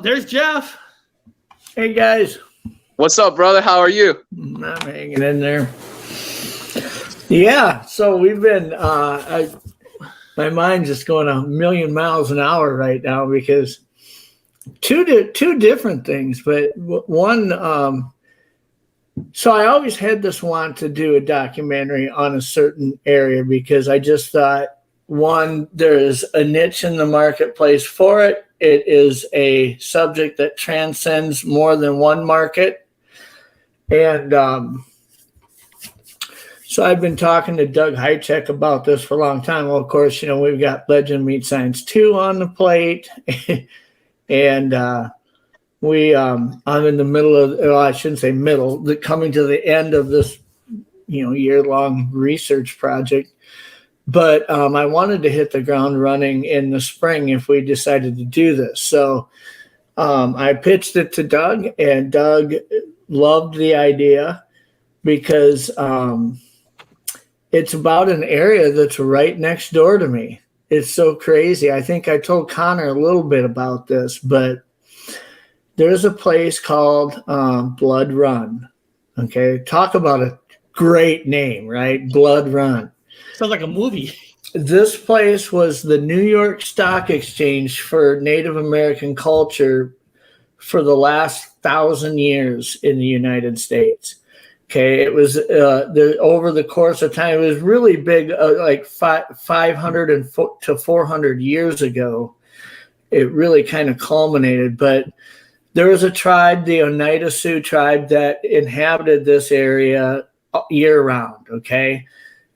there's Jeff. Hey, guys. What's up, brother? How are you? I'm hanging in there. Yeah, so we've been, my mind's just going a million miles an hour right now because two different things, but one, so I always had this want to do a documentary on a certain area because I just thought, one, there is a niche in the marketplace for it. It is a subject that transcends more than one market. And so I've been talking to Doug Hychek about this for a long time. Well, of course, we've got Legend Meet Science 2 on the plate. And I'm in the middle of, well, I shouldn't say middle, coming to the end of this, year-long research project. But I wanted to hit the ground running in the spring if we decided to do this. So I pitched it to Doug, and Doug loved the idea because it's about an area that's right next door to me. It's so crazy. I think I told Connor a little bit about this, but there's a place called Blood Run. Okay, talk about a great name, right? Blood Run. Sounds like a movie. This place was the New York Stock Exchange for Native American culture for the last 1,000 years in the United States. Okay, it was over the course of time, it was really big, like 500 to 400 years ago. It really kind of culminated, but there was a tribe, the Oneida Sioux tribe, that inhabited this area year round, okay?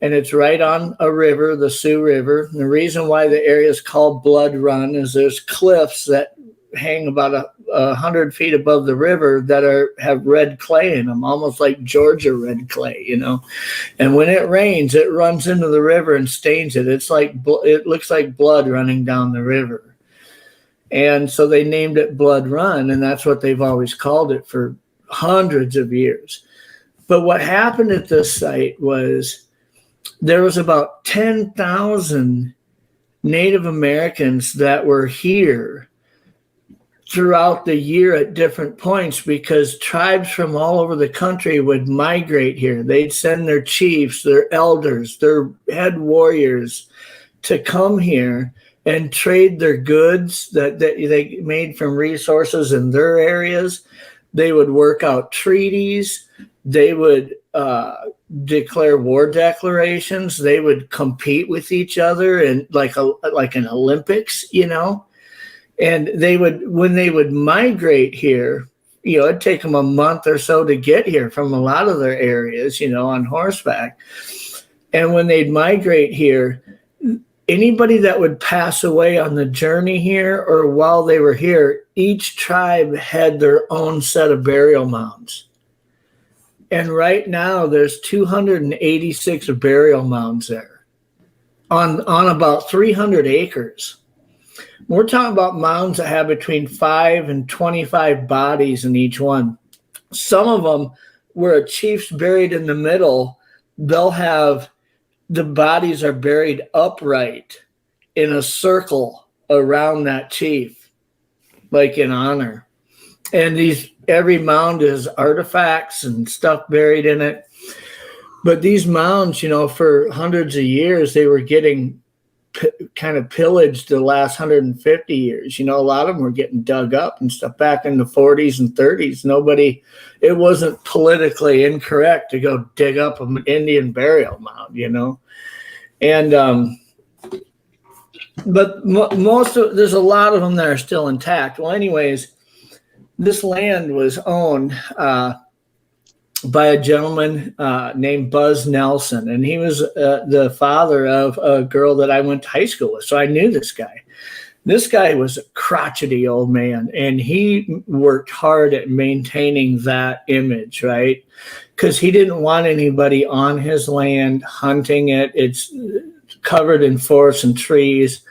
And it's right on a river, the Sioux River. And the reason why the area is called Blood Run is there's cliffs that hang about 100 feet above the river that have red clay in them, almost like Georgia red clay, And when it rains, it runs into the river and stains it. It looks like blood running down the river. And so they named it Blood Run, and that's what they've always called it for hundreds of years. But what happened at this site was there was about 10,000 Native Americans that were here throughout the year at different points because tribes from all over the country would migrate here. They'd send their chiefs, their elders, their head warriors to come here and trade their goods that they made from resources in their areas. They would work out treaties. They would declare war declarations. They would compete with each other in like an Olympics, And when they would migrate here, it'd take them a month or so to get here from a lot of their areas, on horseback. And when they'd migrate here, anybody that would pass away on the journey here or while they were here, each tribe had their own set of burial mounds. And right now there's 286 burial mounds there on about 300 acres. We're talking about mounds that have between 5 and 25 bodies in each one. Some of them where a chief's buried in the middle, they'll have the bodies are buried upright in a circle around that chief, like in honor. And every mound is artifacts and stuff buried in it. But these mounds, for hundreds of years, they were getting kind of pillaged the last 150 years. A lot of them were getting dug up and stuff back in the 40s and 30s. It wasn't politically incorrect to go dig up an Indian burial mound, And, but there's a lot of them that are still intact. Well, anyways, this land was owned by a gentleman named Buzz Nelson, and he was the father of a girl that I went to high school with. So I knew this guy. This guy was a crotchety old man, and he worked hard at maintaining that image, right? Because he didn't want anybody on his land hunting it. It's covered in forests and trees.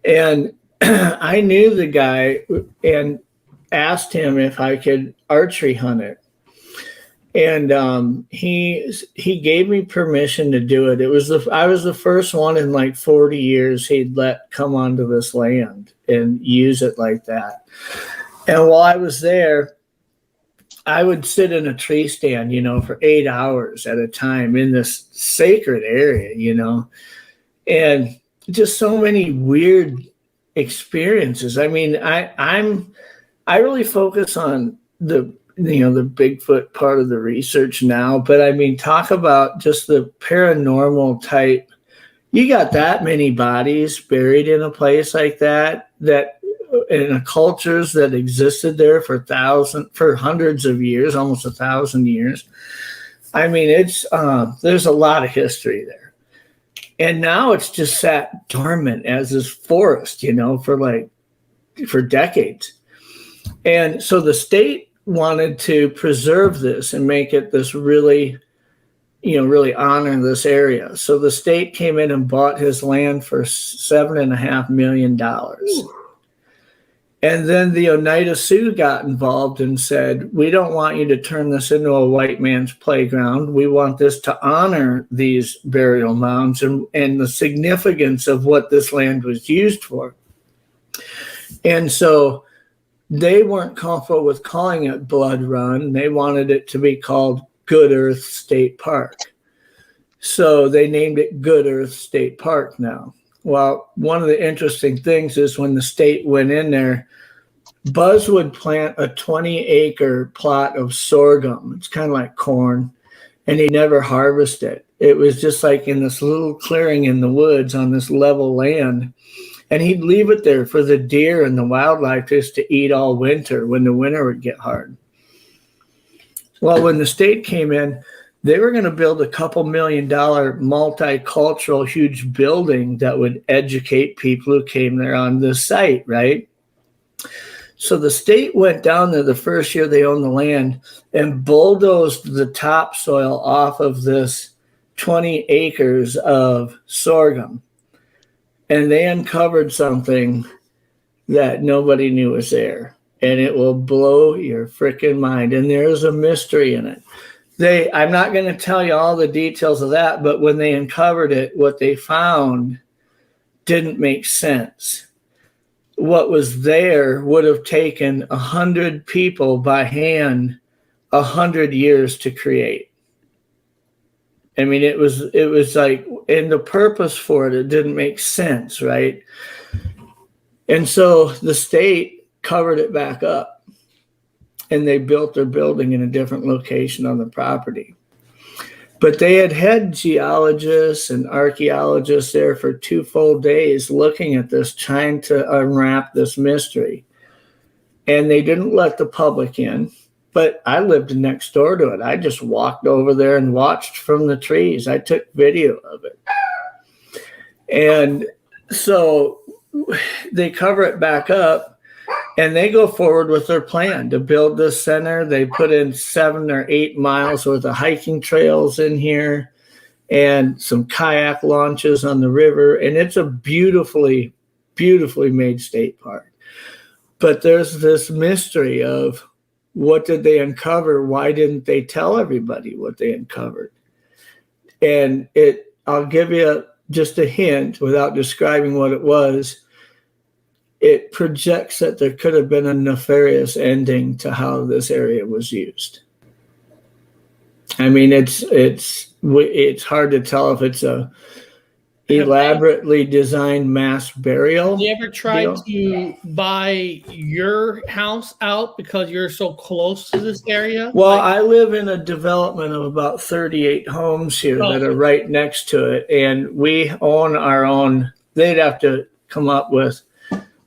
And I knew the guy and asked him if I could archery hunt it. And he gave me permission to do it. I was the first one in like 40 years he'd let come onto this land and use it like that. And while I was there, I would sit in a tree stand, for 8 hours at a time in this sacred area, and just so many weird experiences. I mean, I really focus on the Bigfoot part of the research now, but I mean, talk about just the paranormal type. You got that many bodies buried in a place like that in a cultures that existed there for hundreds of years, almost 1,000 years. I mean, it's there's a lot of history there, and now it's just sat dormant as this forest, for decades. And so the state wanted to preserve this and make it this really honor this area. So the state came in and bought his land for $7.5 million. And then the Oneida Sioux got involved and said, we don't want you to turn this into a white man's playground. We want this to honor these burial mounds and the significance of what this land was used for. And so they weren't comfortable with calling it Blood Run. They wanted it to be called Good Earth State Park. So they named it Good Earth State Park now. Well, one of the interesting things is when the state went in there, Buzz would plant a 20-acre plot of sorghum. It's kind of like corn, and he never harvest it. It was just like in this little clearing in the woods on this level land, and he'd leave it there for the deer and the wildlife just to eat all winter when the winter would get hard. Well, when the state came in, they were going to build a couple $1 million multicultural huge building that would educate people who came there on this site, right? So the state went down there the first year they owned the land and bulldozed the topsoil off of this 20 acres of sorghum. And they uncovered something that nobody knew was there. And it will blow your freaking mind. And there's a mystery in it. I'm not going to tell you all the details of that, but when they uncovered it, what they found didn't make sense. What was there would have taken 100 people by hand 100 years to create. I mean, it was like, and the purpose for it didn't make sense, right? And so the state covered it back up. And they built their building in a different location on the property. But they had geologists and archaeologists there for 2 full days looking at this, trying to unwrap this mystery. And they didn't let the public in. But I lived next door to it. I just walked over there and watched from the trees. I took video of it. And so they cover it back up. And they go forward with their plan to build this center. They put in 7 or 8 miles worth of hiking trails in here and some kayak launches on the river. And it's a beautifully, beautifully made state park. But there's this mystery of what did they uncover? Why didn't they tell everybody what they uncovered? And I'll give you just a hint without describing what it was. It projects that there could have been a nefarious ending to how this area was used. I mean, it's hard to tell if it's a elaborately designed mass burial. Have you ever tried to buy your house out because you're so close to this area? Well, I live in a development of about 38 homes here that are right next to it, and we own our own. They'd have to come up with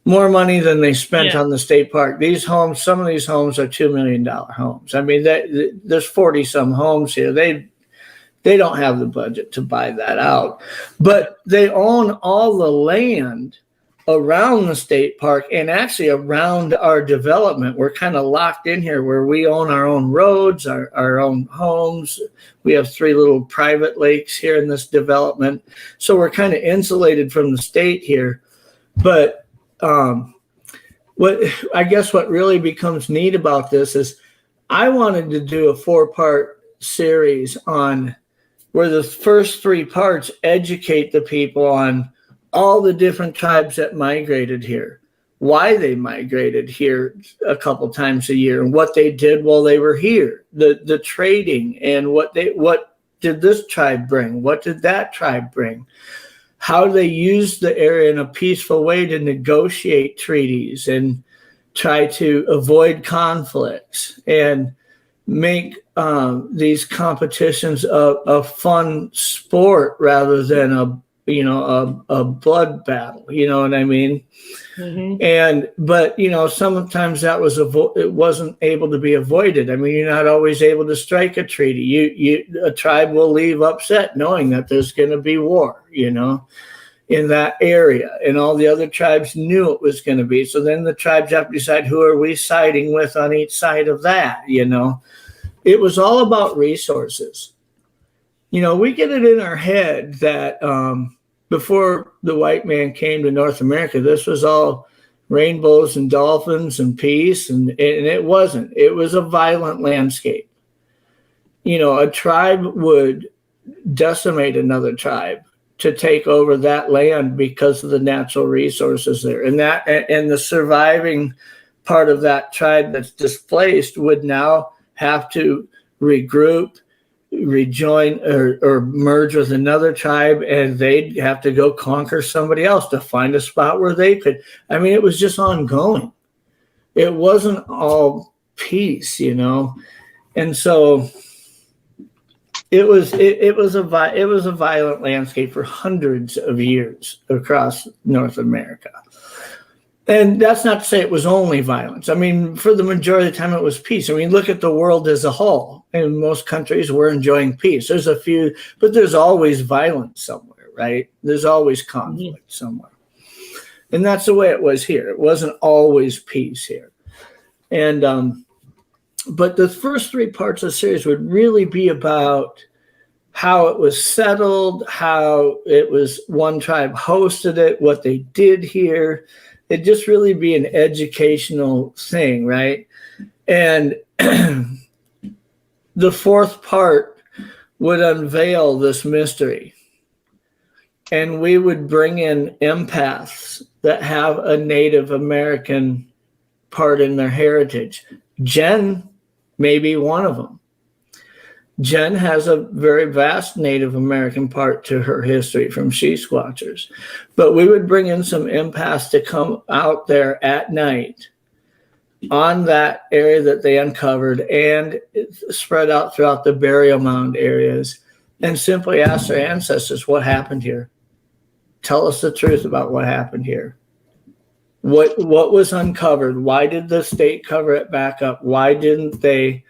more money than they spent on the state park. These homes, some of these homes are $2 million homes. I mean, there's 40 some homes here. They don't have the budget to buy that out, but they own all the land around the state park and actually around our development. We're kind of locked in here where we own our own roads, our own homes. We have 3 little private lakes here in this development. So we're kind of insulated from the state here, but what really becomes neat about this is I wanted to do a 4-part series on where the first 3 parts educate the people on all the different tribes that migrated here, why they migrated here a couple times a year and what they did while they were here, the trading and what did this tribe bring? What did that tribe bring? How they used the area in a peaceful way to negotiate treaties and try to avoid conflicts and make these competitions a fun sport rather than a blood battle. You know what I mean? Mm-hmm. But sometimes that it wasn't able to be avoided. I mean, you're not always able to strike a treaty. A tribe will leave upset knowing that there's going to be war, in that area, and all the other tribes knew it was going to be. So then the tribes have to decide, who are we siding with on each side of that? It was all about resources. We get it in our head that before the white man came to North America, this was all rainbows and dolphins and peace, and it wasn't. It was a violent landscape. A tribe would decimate another tribe to take over that land because of the natural resources there. And the surviving part of that tribe that's displaced would now have to regroup, rejoin, or merge with another tribe, and they'd have to go conquer somebody else to find a spot where they could. I mean, it was just ongoing. It wasn't all peace, and so it was a violent landscape for hundreds of years across North America. And that's not to say it was only violence. I mean, for the majority of the time, it was peace. I mean, look at the world as a whole. In most countries, we're enjoying peace. There's a few, but there's always violence somewhere, right? There's always conflict somewhere. And that's the way it was here. It wasn't always peace here. And but the first three parts of the series would really be about how it was settled, how it was one tribe hosted it, what they did here. It'd just really be an educational thing, right? And the fourth part would unveil this mystery. And we would bring in empaths that have a Native American part in their heritage. Jen may be one of them. Jen has a very vast Native American part to her history from She Squatchers. But we would bring in some empaths to come out there at night on that area that they uncovered and spread out throughout the burial mound areas and simply ask their ancestors, what happened here? Tell us the truth about what happened here. What was uncovered? Why did the state cover it back up? Why didn't they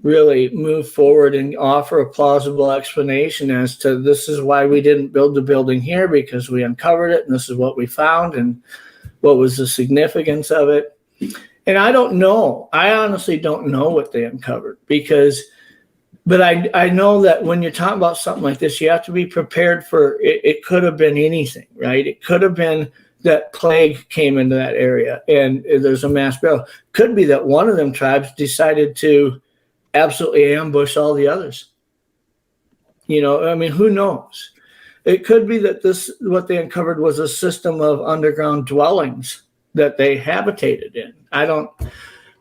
really move forward and offer a plausible explanation as to, this is why we didn't build the building here, because we uncovered it and this is what we found and what was the significance of it? And I don't know. I honestly don't know what they uncovered but I know that when you're talking about something like this, you have to be prepared for it. It could have been anything, right? It could have been that plague came into that area and there's a mass burial. Could be that one of them tribes decided to absolutely ambush all the others. I mean, who knows? It could be that what they uncovered was a system of underground dwellings that they habitated in.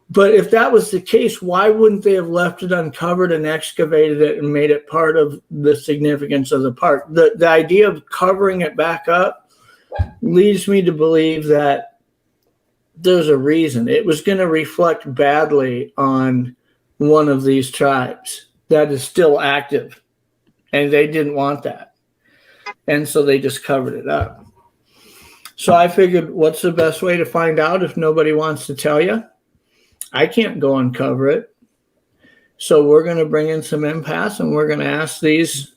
But if that was the case, why wouldn't they have left it uncovered and excavated it and made it part of the significance of the park? The idea of covering it back up leads me to believe that there's a reason. It was going to reflect badly on one of these tribes that is still active, and they didn't want that. And so they just covered it up. So I figured, what's the best way to find out if nobody wants to tell you? I can't go uncover it. So we're going to bring in some empaths and we're going to ask these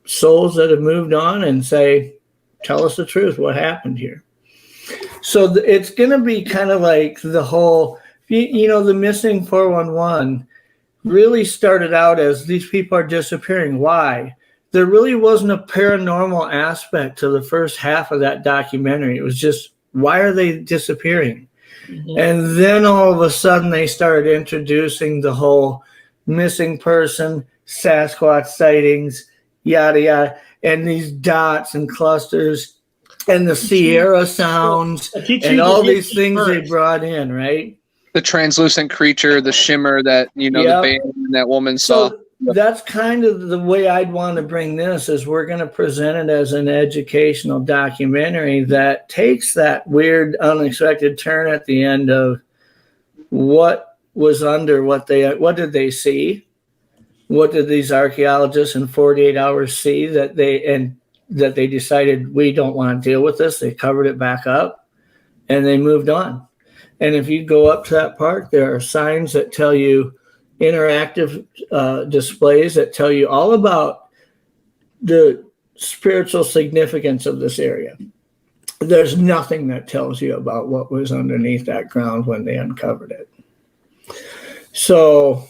souls that have moved on and say, tell us the truth. What happened here? So it's going to be kind of like the whole, the missing 411 really started out as these people are disappearing. Why? There really wasn't a paranormal aspect to the first half of that documentary. It was just, why are they disappearing? Mm-hmm. And then all of a sudden they started introducing the whole missing person, Sasquatch sightings, yada, yada, and these dots and clusters. and the Sierra sounds and all these things they brought in, right? The translucent creature, the shimmer that the band and that woman saw. That's kind of the way I'd want to bring this. Is we're going to present it as an educational documentary that takes that weird, unexpected turn at the end of what was under what did they see? What did these archaeologists in 48 hours see that they decided we don't want to deal with this? They covered it back up and they moved on. And if you go up to that park, there are signs that tell you, interactive displays that tell you all about the spiritual significance of this area. There's nothing that tells you about what was underneath that ground when they uncovered it. So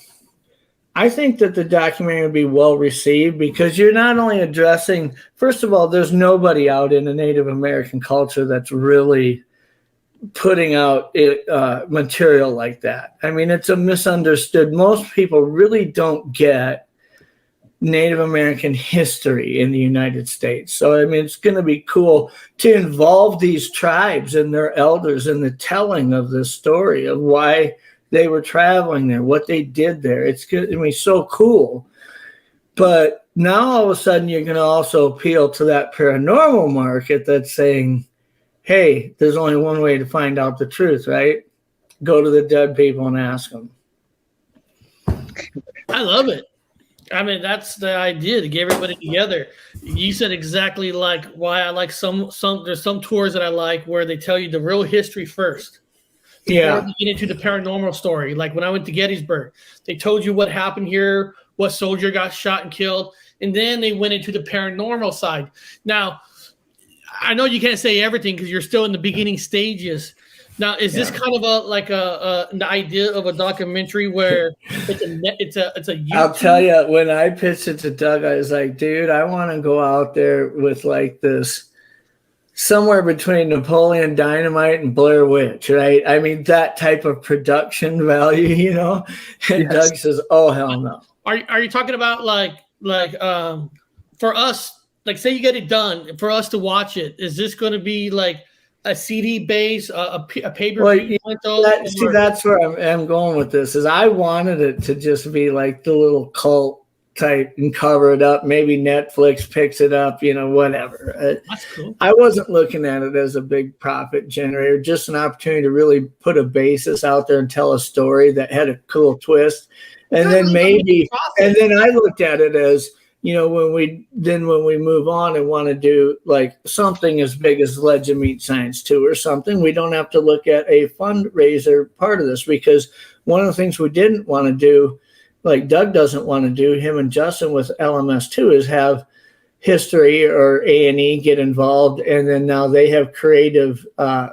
I think that the documentary would be well received because you're not only addressing, first of all, there's nobody out in the Native American culture that's really putting out material like that. I mean, it's a misunderstood. Most people really don't get Native American history in the United States. So, I mean, it's going to be cool to involve these tribes and their elders in the telling of this story of why they were traveling there, what they did there. It's going to be so cool. But now all of a sudden you're going to also appeal to that paranormal market that's saying, hey, there's only one way to find out the truth, right? Go to the dead people and ask them. I love it. I mean, that's the idea, to get everybody together. You said exactly like why I like some there's some tours that I like where they tell you the real history first. Before we get into the paranormal story. Like when I went to Gettysburg, they told you what happened here, what soldier got shot and killed, and then they went into the paranormal side. Now, I know you can't say everything because you're still in the beginning stages. Now, is this kind of an idea of a documentary where it's a YouTube? I'll tell you, when I pitched it to Doug, I was like, dude, I want to go out there with like this somewhere between Napoleon Dynamite and Blair Witch, right? I mean, that type of production value, you know? And yes. Doug says, oh, hell no. Are you talking about like for us, like say you get it done, for us to watch it, is this going to be like a CD base, a pay-per-view? That's where I'm going with this, is I wanted it to just be like the little cult type and cover it up. Maybe Netflix picks it up, you know, whatever. That's cool. I wasn't looking at it as a big profit generator, just an opportunity to really put a basis out there and tell a story that had a cool twist. And then I looked at it as, you know, when we move on and want to do like something as big as Legend Meet Science 2 or something, we don't have to look at a fundraiser part of this, because one of the things we didn't want to do, like Doug doesn't want to do, him and Justin with LMS2, is have history or A&E get involved, and then now they have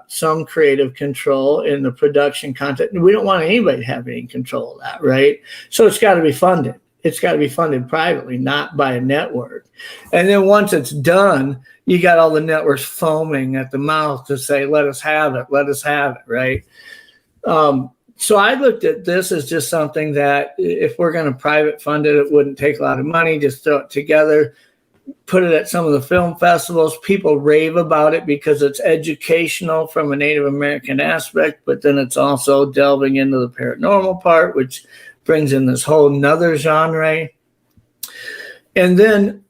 some creative control in the production content. We don't want anybody to have any control of that, right? So it's got to be funded. It's got to be funded privately, not by a network. And then once it's done, you got all the networks foaming at the mouth to say, let us have it, right? So I looked at this as just something that if we're going to private fund it, it wouldn't take a lot of money. Just throw it together, put it at some of the film festivals. People rave about it because it's educational from a Native American aspect, but then it's also delving into the paranormal part, which brings in this whole nother genre. And then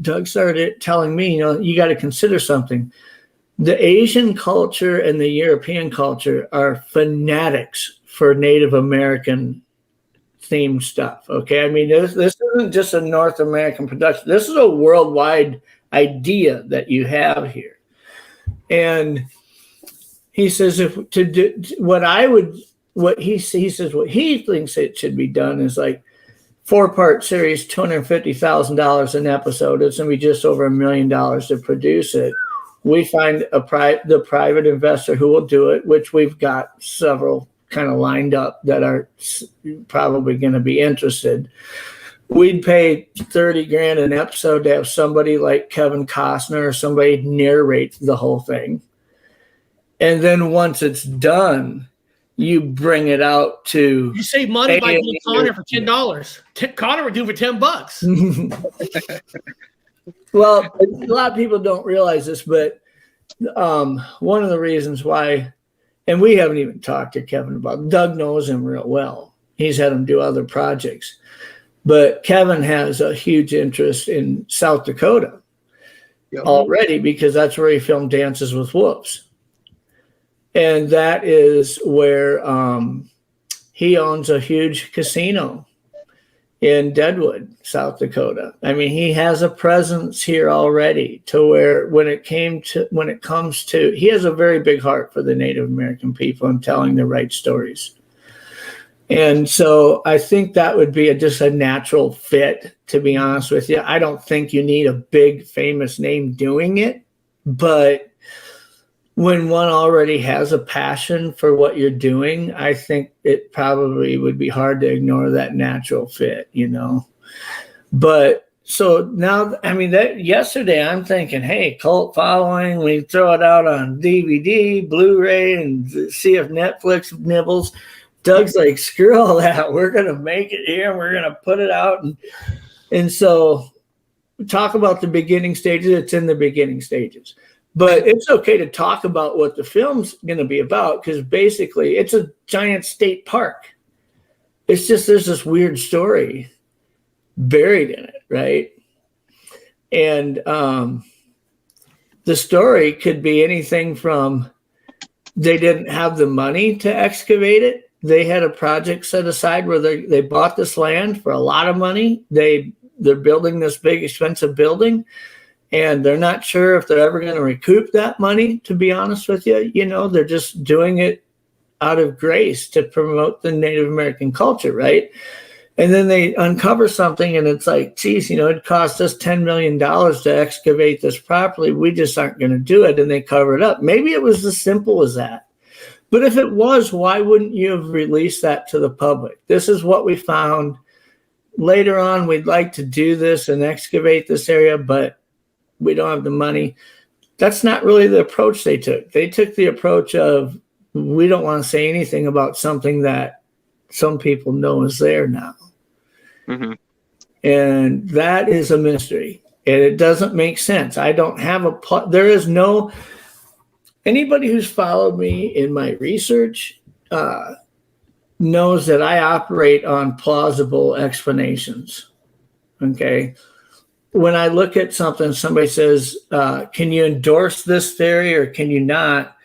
Doug started telling me, you know, you got to consider something. The Asian culture and the European culture are fanatics for Native American themed stuff. Okay. I mean, this isn't just a North American production. This is a worldwide idea that you have here. And he says, what he thinks it should be done is like 4-part series, $250,000 an episode. It's going to be just over $1 million to produce it. We find the private investor who will do it, which we've got several kind of lined up that are probably going to be interested. We'd pay $30,000 an episode to have somebody like Kevin Costner or somebody narrate the whole thing. And then once it's done, you bring it out to. You save money by getting Connor for $10. Connor would do for $10. Well, a lot of people don't realize this, but one of the reasons why, and we haven't even talked to Kevin about it. Doug knows him real well. He's had him do other projects. But Kevin has a huge interest in South Dakota already because that's where he filmed Dances with Wolves. And that is where he owns a huge casino in Deadwood, South Dakota. I mean, he has a presence here already to where when it comes to, he has a very big heart for the Native American people and telling the right stories. And so I think that would be just a natural fit, to be honest with you. I don't think you need a big famous name doing it, but when one already has a passion for what you're doing, I think it probably would be hard to ignore that natural fit, you know. But so now, I mean, that yesterday I'm thinking, hey, cult following, we throw it out on DVD, Blu-ray, and see if Netflix nibbles. Doug's like, screw all that. We're going to make it here. And we're going to put it out. And so talk about the beginning stages. It's in the beginning stages. But it's okay to talk about what the film's going to be about because basically it's a giant state park. It's just there's this weird story buried in it, right? And the story could be anything from they didn't have the money to excavate it. They had a project set aside where they bought this land for a lot of money. They're building this big, expensive building. And they're not sure if they're ever going to recoup that money, to be honest with you. You know, they're just doing it out of grace to promote the Native American culture, right? And then they uncover something and it's like, geez, you know, it cost us $10 million to excavate this properly. We just aren't going to do it. And they cover it up. Maybe it was as simple as that. But if it was, why wouldn't you have released that to the public? This is what we found. Later on, we'd like to do this and excavate this area, but we don't have the money. That's not really the approach they took. They took the approach of, we don't want to say anything about something that some people know is there now. Mm-hmm. And that is a mystery. And it doesn't make sense. I don't have there is no, anybody who's followed me in my research knows that I operate on plausible explanations. Okay. When I look at something, somebody says, can you endorse this theory or can you not?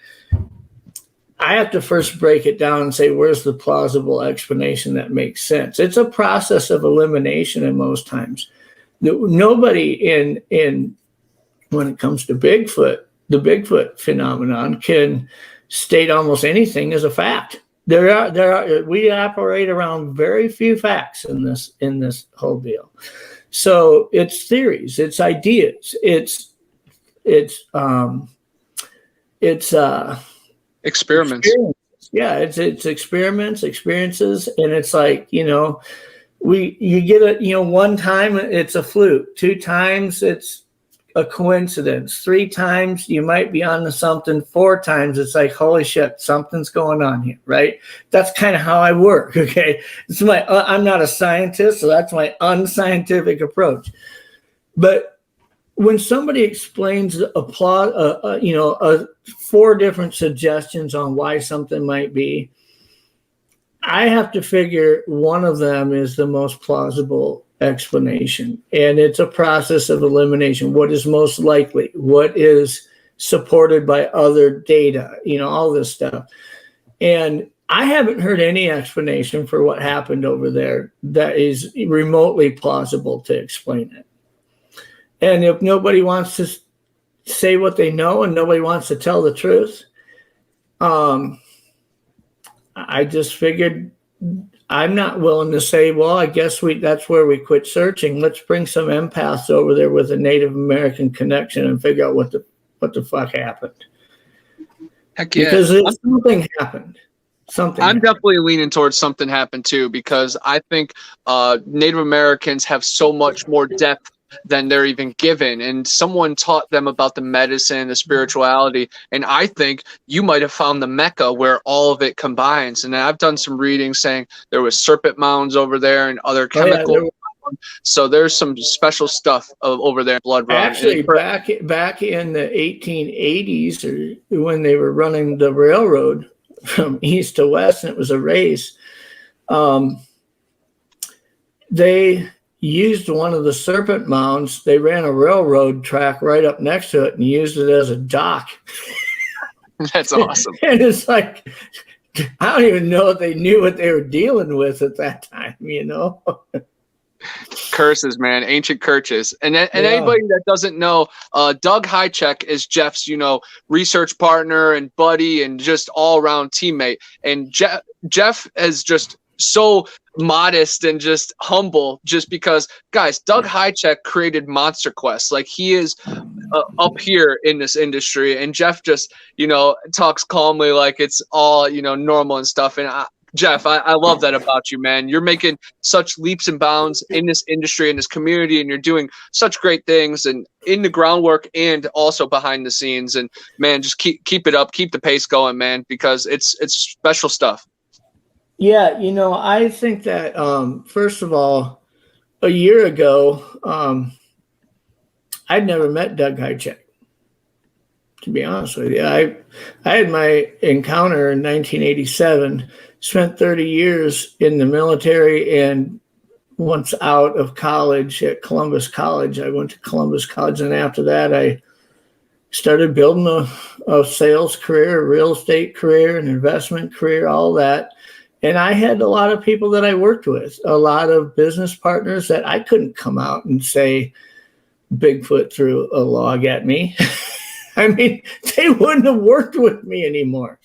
I have to first break it down and say, where's the plausible explanation that makes sense? It's a process of elimination in most times. Nobody in when it comes to Bigfoot, the Bigfoot phenomenon can state almost anything as a fact. We operate around very few facts in this whole deal. So it's theories, it's ideas, it's experiments. Yeah, it's experiments, experiences, and it's like, you know, you get it, you know, one time it's a fluke, 2 times it's a coincidence, 3 times you might be onto something, 4 times it's like, holy shit, something's going on here, right? That's kind of how I work. Okay, it's I'm not a scientist, so that's my unscientific approach. But when somebody explains 4 different suggestions on why something might be, I have to figure one of them is the most plausible explanation, and it's a process of elimination. What is most likely? What is supported by other data? You know, all this stuff. And I haven't heard any explanation for what happened over there that is remotely plausible to explain it. And if nobody wants to say what they know and nobody wants to tell the truth, I just figured I'm not willing to say, well, I guess that's where we quit searching. Let's bring some empaths over there with a Native American connection and figure out what the fuck happened. Heck yeah. Because something happened. I'm definitely leaning towards something happened too, because I think Native Americans have so much more depth than they're even given, and someone taught them about the medicine, the spirituality, and I think you might have found the Mecca where all of it combines. And I've done some reading saying there was serpent mounds over there and other chemical So there's some special stuff over there in Blood Run. Actually, back in the 1880s, or when they were running the railroad from east to west, and it was a race, they used one of the serpent mounds. They ran a railroad track right up next to it and used it as a dock. That's awesome. And it's like, I don't even know if they knew what they were dealing with at that time, Curses, man, ancient curses. And anybody that doesn't know, Doug Hychek is Jeff's, research partner and buddy and just all around teammate. And Jeff is just so modest and just humble, just because, guys, Doug Hychek created Monster Quest. Like, he is up here in this industry, and Jeff just, talks calmly like it's all, normal and stuff. And Jeff, I love that about you, man. You're making such leaps and bounds in this industry, in this community, and you're doing such great things and in the groundwork and also behind the scenes. And man, just keep it up, keep the pace going, man, because it's special stuff. Yeah, I think that first of all, a year ago, I'd never met Doug Hychek. To be honest with you, I had my encounter in 1987. Spent 30 years in the military, and once out of college at Columbus College, I went to Columbus College, and after that, I started building a sales career, a real estate career, an investment career, all that. And I had a lot of people that I worked with, a lot of business partners that I couldn't come out and say Bigfoot threw a log at me. I mean, they wouldn't have worked with me anymore.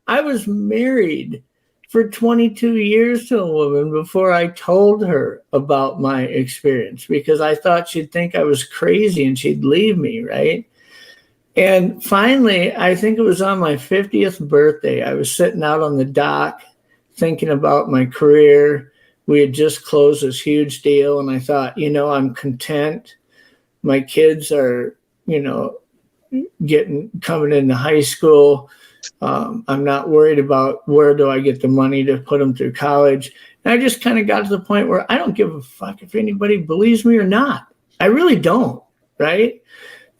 I was married for 22 years to a woman before I told her about my experience, because I thought she'd think I was crazy and she'd leave me, right? And finally, I think it was on my 50th birthday, I was sitting out on the dock thinking about my career. We had just closed this huge deal, and I thought, I'm content. My kids are, coming into high school. I'm not worried about where do I get the money to put them through college. And I just kind of got to the point where I don't give a fuck if anybody believes me or not. I really don't, right?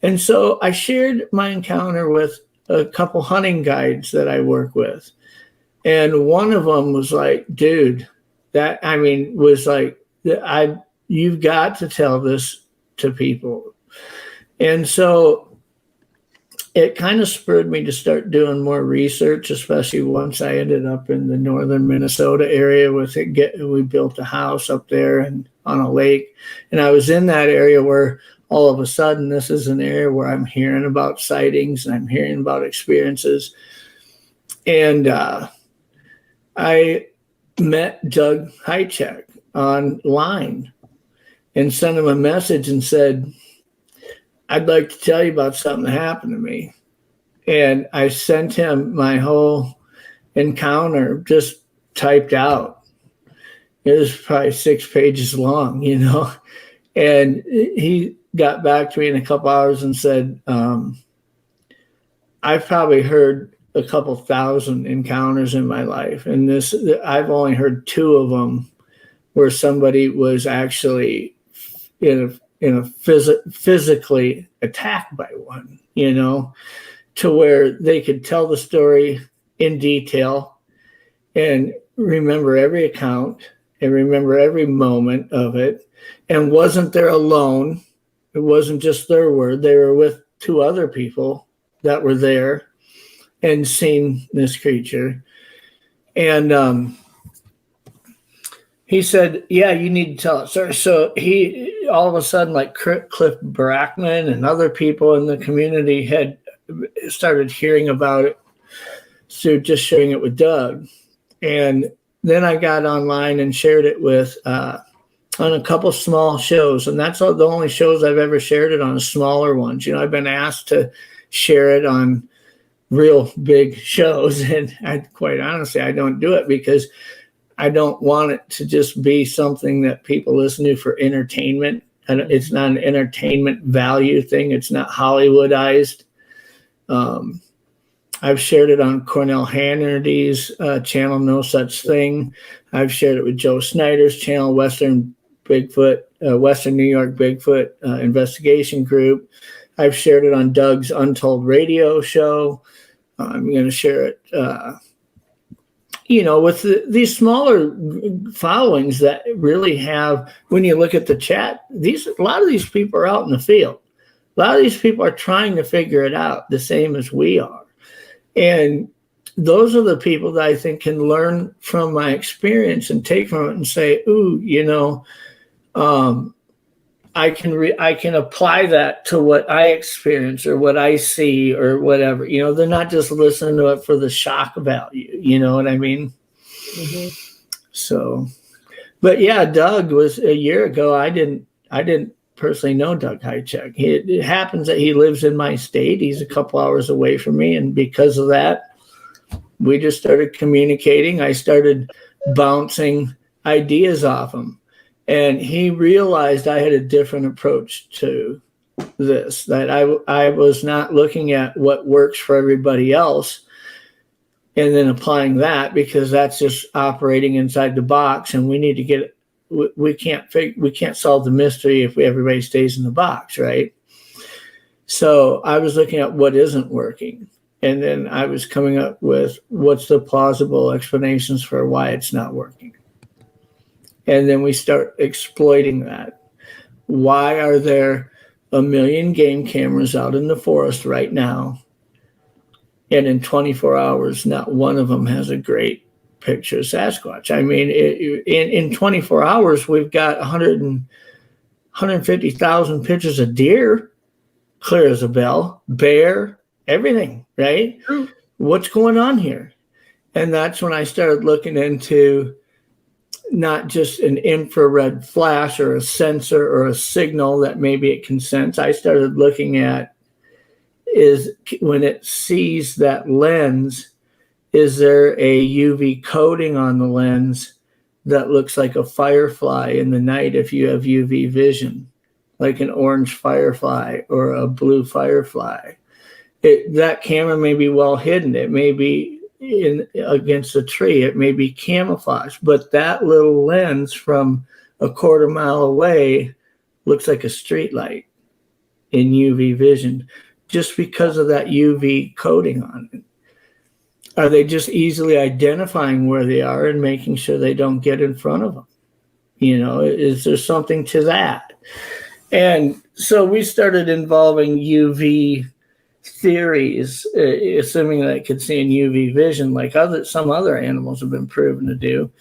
And so I shared my encounter with a couple hunting guides that I work with. And one of them was like, dude, you've got to tell this to people. And so it kind of spurred me to start doing more research, especially once I ended up in the northern Minnesota area with it. We built a house up there and on a lake. And I was in that area where all of a sudden this is an area where I'm hearing about sightings and I'm hearing about experiences. And I met Doug Hychek online and sent him a message and said, I'd like to tell you about something that happened to me. And I sent him my whole encounter just typed out. It was probably 6 pages long, And he got back to me in a couple hours and said, I've probably heard a couple thousand encounters in my life. And I've only heard 2 of them where somebody was actually physically attacked by one, to where they could tell the story in detail and remember every account and remember every moment of it, and wasn't there alone. It wasn't just their word. They were with 2 other people that were there and seen this creature. And he said, yeah, you need to tell us. So he all of a sudden, like Cliff Brackman and other people in the community had started hearing about it through just sharing it with Doug. And then I got online and shared it with on a couple small shows. And that's the only shows I've ever shared it on, smaller ones. I've been asked to share it on real big shows. And quite honestly, I don't do it because I don't want it to just be something that people listen to for entertainment. And it's not an entertainment value thing. It's not Hollywoodized. I've shared it on Cornell Hannity's channel, No Such Thing. I've shared it with Joe Snyder's channel, Western Bigfoot, Western New York Bigfoot investigation group. I've shared it on Doug's Untold radio show. I'm going to share it, with these smaller followings that really have, when you look at the chat, a lot of these people are out in the field. A lot of these people are trying to figure it out the same as we are. And those are the people that I think can learn from my experience and take from it and say, ooh, I can apply that to what I experience or what I see or whatever. They're not just listening to it for the shock value. You know what I mean? Mm-hmm. So, but yeah, Doug was a year ago. I didn't personally know Doug Hychek. It happens that he lives in my state. He's a couple hours away from me. And because of that, we just started communicating. I started bouncing ideas off him. And he realized I had a different approach to this, that I was not looking at what works for everybody else and then applying that, because that's just operating inside the box. And we need to get we can't solve the mystery if everybody stays in the box, right? So I was looking at what isn't working. And then I was coming up with what's the plausible explanations for why it's not working. And then we start exploiting that. Why are there 1 million game cameras out in the forest right now? And in 24 hours, not one of them has a great picture of Sasquatch. I mean, in 24 hours, we've got 150,000 pictures of deer, clear as a bell, bear, everything, right? True. What's going on here? And that's when I started looking into not just an infrared flash or a sensor or a signal that maybe it can sense. I started looking at is when it sees that lens, is there a UV coating on the lens that looks like a firefly in the night if you have UV vision, like an orange firefly or a blue firefly? That camera may be well hidden. It may be against a tree. It may be camouflage, but that little lens from a quarter mile away looks like a street light in UV vision just because of that UV coating on it. Are they just easily identifying where they are and making sure they don't get in front of them? Is there something to that? And so we started involving UV theories, assuming that it could see in UV vision like some other animals have been proven to do.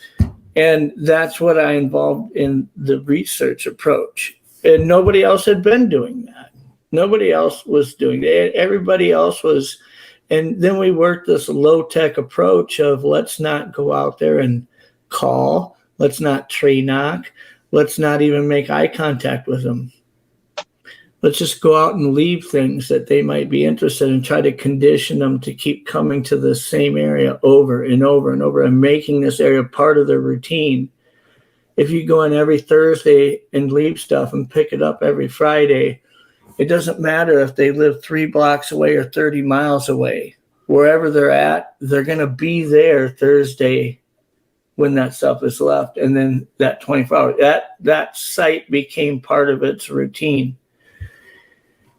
And that's what I involved in the research approach. And nobody else had been doing that. Nobody else was doing it. Everybody else was. And then we worked this low-tech approach of let's not go out there and call. Let's not tree knock. Let's not even make eye contact with them. Let's just go out and leave things that they might be interested in, try to condition them to keep coming to the same area over and over and over and making this area part of their routine. If you go in every Thursday and leave stuff and pick it up every Friday, it doesn't matter if they live 3 blocks away or 30 miles away. Wherever they're at, they're going to be there Thursday when that stuff is left. And then that 24 hours, that site became part of its routine.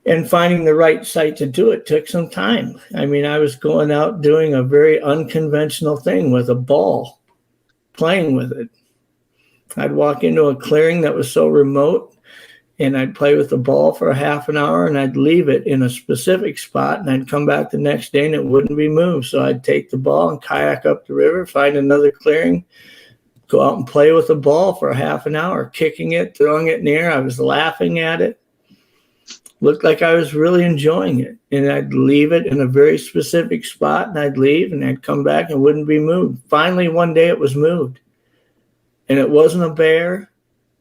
And finding the right site to do it took some time. I mean, I was going out doing a very unconventional thing with a ball, playing with it. I'd walk into a clearing that was so remote, and I'd play with the ball for a half an hour, and I'd leave it in a specific spot, and I'd come back the next day, and it wouldn't be moved. So I'd take the ball and kayak up the river, find another clearing, go out and play with the ball for a half an hour, kicking it, throwing it in the air. I was laughing at it. Looked like I was really enjoying it. And I'd leave it in a very specific spot, and I'd leave, and I'd come back and wouldn't be moved. Finally, one day it was moved. And it wasn't a bear,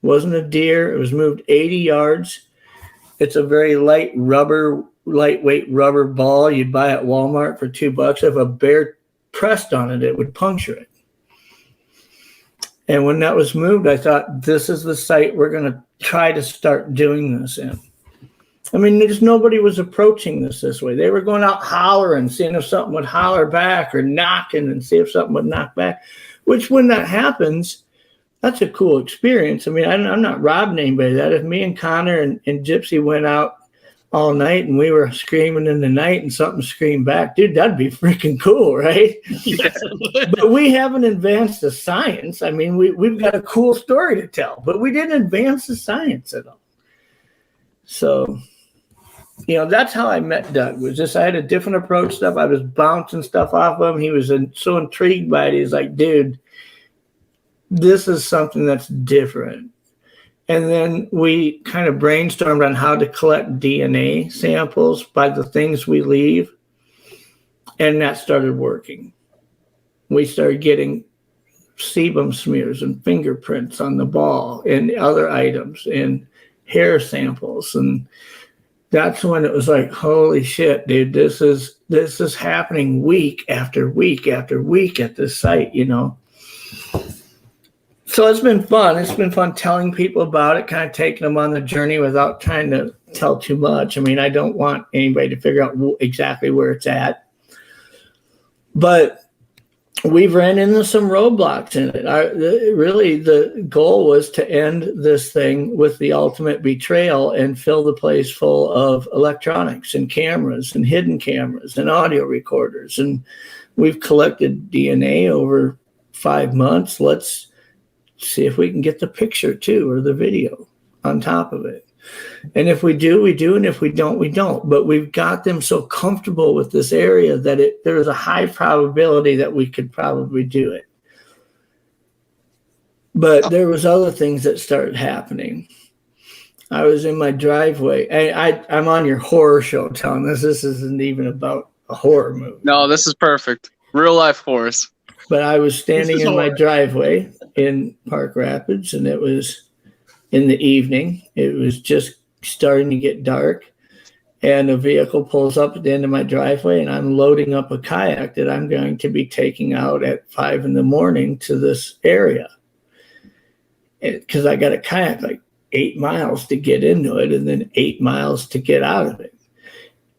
wasn't a deer. It was moved 80 yards. It's a very lightweight rubber ball you'd buy at Walmart for $2. If a bear pressed on it, it would puncture it. And when that was moved, I thought, this is the site we're going to try to start doing this in. I mean, nobody was approaching this way. They were going out hollering, seeing if something would holler back, or knocking and see if something would knock back, which when that happens, that's a cool experience. I mean, I'm not robbing anybody. That if me and Connor and Gypsy went out all night and we were screaming in the night and something screamed back, dude, that'd be freaking cool, right? Yes. But we haven't advanced the science. I mean, we've got a cool story to tell, but we didn't advance the science at all. So, you know, that's how I met Doug. Was just I had a different approach stuff. I was bouncing stuff off of him. He was so intrigued by it. He's like, dude, this is something that's different. And then we kind of brainstormed on how to collect DNA samples by the things we leave. And that started working. We started getting sebum smears and fingerprints on the ball and other items and hair samples. And that's when it was like, holy shit, dude, this is happening week after week after week at this site, you know. So it's been fun. It's been fun telling people about it, kind of taking them on the journey without trying to tell too much. I mean, I don't want anybody to figure out exactly where it's at. But we've ran into some roadblocks in it. Really, the goal was to end this thing with the ultimate betrayal and fill the place full of electronics and cameras and hidden cameras and audio recorders. And we've collected DNA over 5 months. Let's see if we can get the picture too, or the video on top of it. And if we do, we do. And if we don't, we don't. But we've got them so comfortable with this area that there's a high probability that we could probably do it. But there was other things that started happening. I was in my driveway. I'm on your horror show telling this. This isn't even about a horror movie. No, this is perfect. Real life horrors. But I was standing in my driveway in Park Rapids, and it was in the evening. It was just starting to get dark, and a vehicle pulls up at the end of my driveway, and I'm loading up a kayak that I'm going to be taking out at 5 a.m. to this area. Because I got a kayak like 8 miles to get into it and then 8 miles to get out of it.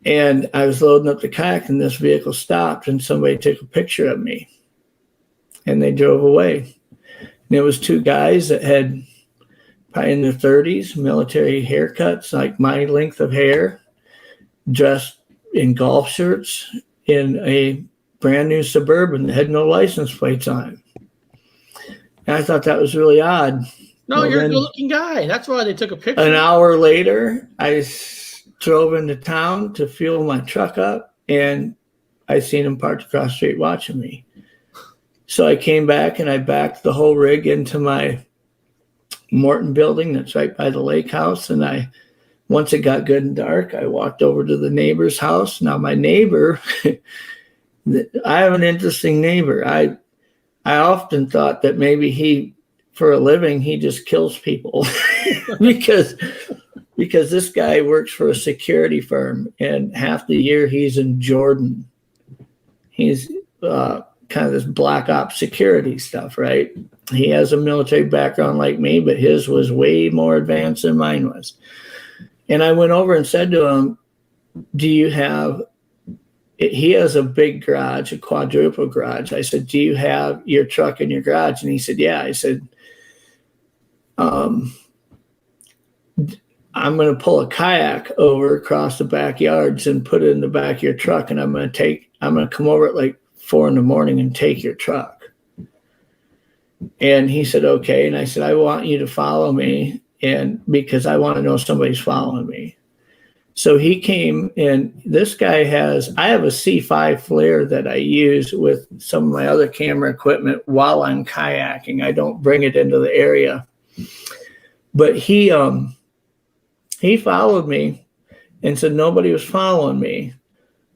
And I was loading up the kayak, and this vehicle stopped, and somebody took a picture of me. And they drove away. And it was two guys that had probably in their 30s, military haircuts, like my length of hair, dressed in golf shirts in a brand new Suburban that had no license plates on it. And I thought that was really odd. No, well, you're a good-looking guy. That's why they took a picture. An hour later, I drove into town to fuel my truck up, and I seen him parked across the street watching me. So I came back and I backed the whole rig into my Morton building that's right by the lake house. And once it got good and dark, I walked over to the neighbor's house. Now my neighbor, I have an interesting neighbor. I often thought that maybe he, for a living, he just kills people because this guy works for a security firm, and half the year he's in Jordan. He's kind of this black ops security stuff, right? He has a military background like me, but his was way more advanced than mine was. And I went over and said to him, he has a big garage, a quadruple garage. I said, do you have your truck in your garage? And he said, yeah. I said, I'm going to pull a kayak over across the backyards and put it in the back of your truck. And I'm going to come over at like 4 a.m. and take your truck. And he said, okay. And I said, I want you to follow me, and because I want to know somebody's following me. So he came, and this guy I have a C5 flare that I use with some of my other camera equipment while I'm kayaking. I don't bring it into the area. But he followed me and said nobody was following me.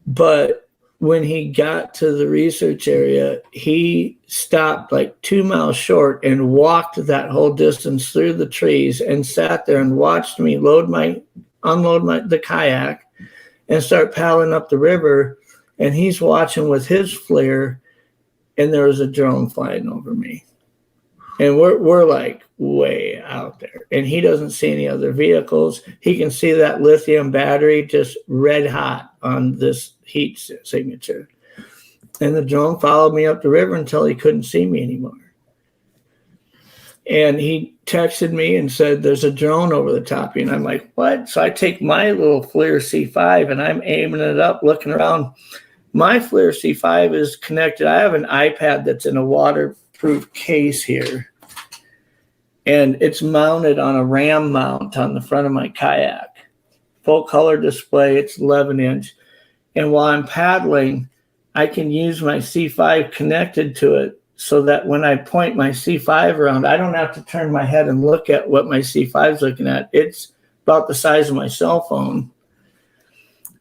But when he got to the research area, he stopped like 2 miles short and walked that whole distance through the trees and sat there and watched me unload the kayak and start paddling up the river. And he's watching with his flare, and there was a drone flying over me. And we're like way out there, and he doesn't see any other vehicles. He can see that lithium battery just red hot on this heat signature. And the drone followed me up the river until he couldn't see me anymore. And he texted me and said, there's a drone over the top of you. And I'm like, what? So I take my little FLIR C5 and I'm aiming it up, looking around. My FLIR C5 is connected. I have an iPad that's in a waterproof case here. And it's mounted on a RAM mount on the front of my kayak. Full color display, it's 11-inch. And while I'm paddling, I can use my C5 connected to it so that when I point my C5 around, I don't have to turn my head and look at what my C5 is looking at. It's about the size of my cell phone.